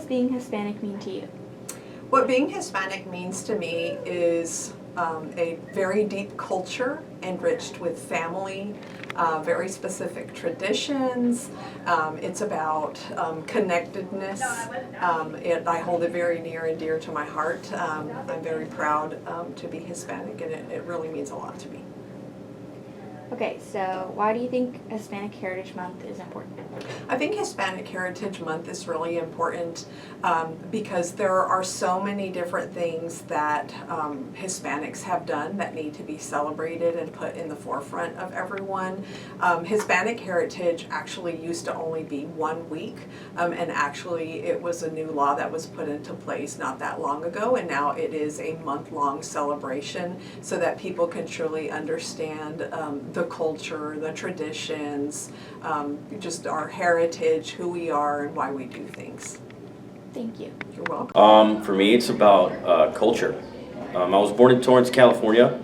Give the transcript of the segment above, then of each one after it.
being Hispanic mean to you? What being Hispanic means to me is a very deep culture enriched with family, very specific traditions. It's about connectedness. I hold it very near and dear to my heart. I'm very proud to be Hispanic, and it really means a lot to me. Okay, so why do you think Hispanic Heritage Month is important? I think Hispanic Heritage Month is really important because there are so many different things that Hispanics have done that need to be celebrated and put in the forefront of everyone. Hispanic Heritage actually used to only be 1 week, and actually it was a new law that was put into place not that long ago, and now it is a month-long celebration so that people can truly understand the culture, the traditions, just our heritage, who we are, and why we do things. Thank you. You're welcome. For me, it's about culture. I was born in Torrance, California,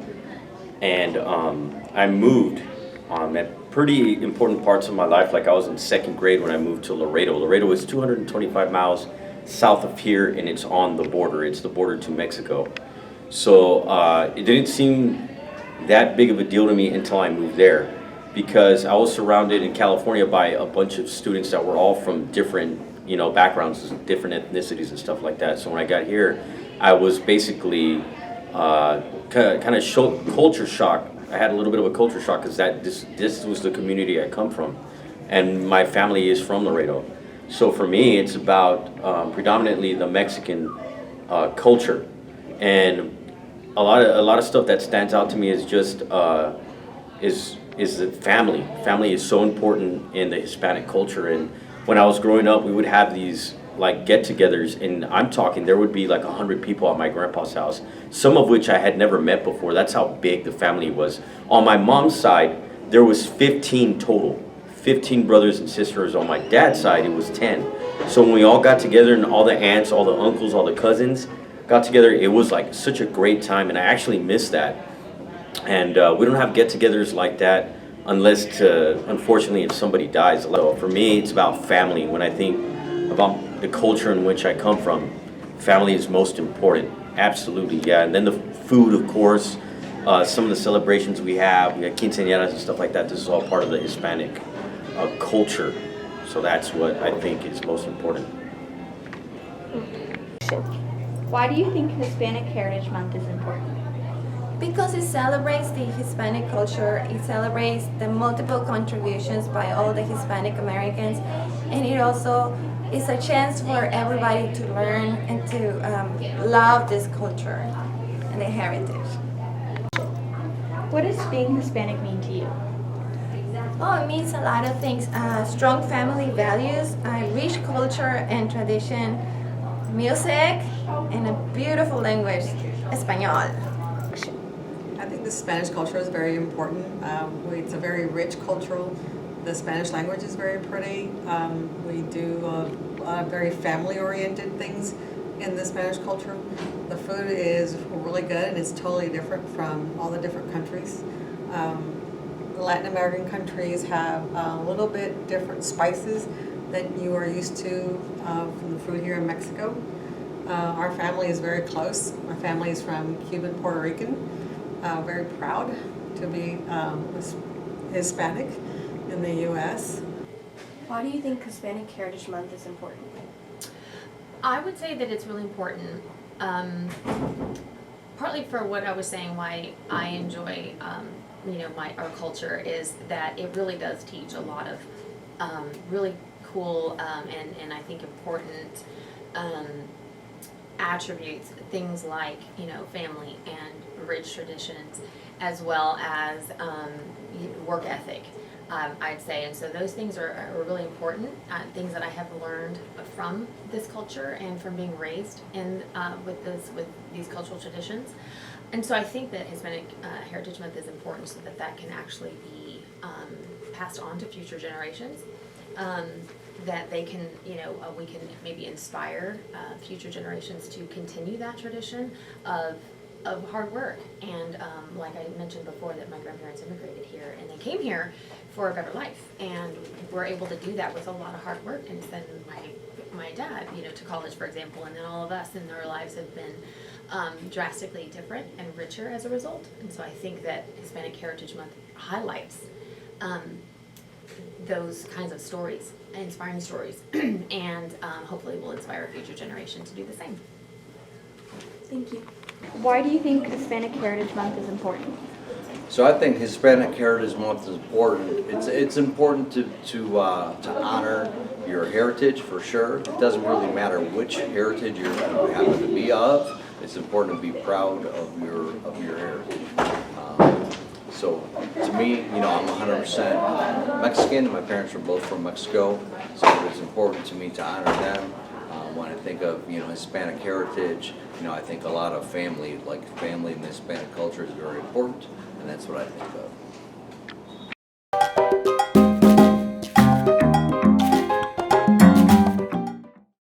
and I moved at pretty important parts of my life. Like I was in 2nd grade when I moved to Laredo. Laredo is 225 miles south of here, and it's on the border. It's the border to Mexico. So it didn't seem that big of a deal to me until I moved there, because I was surrounded in California by a bunch of students that were all from different, backgrounds, different ethnicities and stuff like that. So when I got here, I was basically kind of culture shock. I had a little bit of a culture shock because this was the community I come from, and my family is from Laredo. So for me, it's about predominantly the Mexican culture, and a lot of stuff that stands out to me is just is the family. Family is so important in the Hispanic culture. And when I was growing up, we would have these like get-togethers, and I'm talking there would be like 100 people at my grandpa's house, some of which I had never met before. That's how big the family was. On my mom's side, there was 15 total, 15 brothers and sisters. On my dad's side, it was 10. So when we all got together, and all the aunts, all the uncles, all the cousins got together, it was like such a great time, and I actually miss that. And we don't have get-togethers like that unless unfortunately, if somebody dies. So for me, it's about family. When I think about the culture in which I come from, family is most important. Absolutely, yeah. And then the food, of course, some of the celebrations we got quinceañeras and stuff like that. This is all part of the Hispanic culture. So that's what I think is most important. Why do you think Hispanic Heritage Month is important? Because it celebrates the Hispanic culture, it celebrates the multiple contributions by all the Hispanic Americans, and it also is a chance for everybody to learn and to love this culture and the heritage. What does being Hispanic mean to you? Oh, it means a lot of things. Strong family values, rich culture and tradition, music, and a beautiful language, Espanol. I think the Spanish culture is very important. It's a very rich cultural. The Spanish language is very pretty. We do a lot of very family-oriented things in the Spanish culture. The food is really good, and it's totally different from all the different countries. The Latin American countries have a little bit different spices than you are used to from the food here in Mexico. Our family is very close. My family is from Cuban, Puerto Rican. Very proud to be Hispanic in the U.S. Why do you think Hispanic Heritage Month is important? I would say that it's really important, partly for what I was saying, why I enjoy, our culture is that it really does teach a lot of really cool and I think important attributes, things like, family and rich traditions, as well as work ethic, I'd say. And so those things are really important, things that I have learned from this culture and from being raised in with these cultural traditions. And so I think that Hispanic Heritage Month is important so that can actually be passed on to future generations. That they can, we can maybe inspire future generations to continue that tradition of hard work. And like I mentioned before, that my grandparents immigrated here and they came here for a better life, and we're able to do that with a lot of hard work. And then my dad, to college, for example, and then all of us and our lives have been drastically different and richer as a result. And so I think that Hispanic Heritage Month highlights those kinds of stories, inspiring stories, and hopefully will inspire a future generation to do the same. Thank you. Why do you think Hispanic Heritage Month is important? So I think Hispanic Heritage Month is important. It's important to honor your heritage for sure. It doesn't really matter which heritage you happen to be of. It's important to be proud of your heritage. So to me, I'm 100% Mexican. My parents are both from Mexico, so it's important to me to honor them. When I think of Hispanic heritage, I think a lot of family, like family in the Hispanic culture, is very important, and that's what I think of.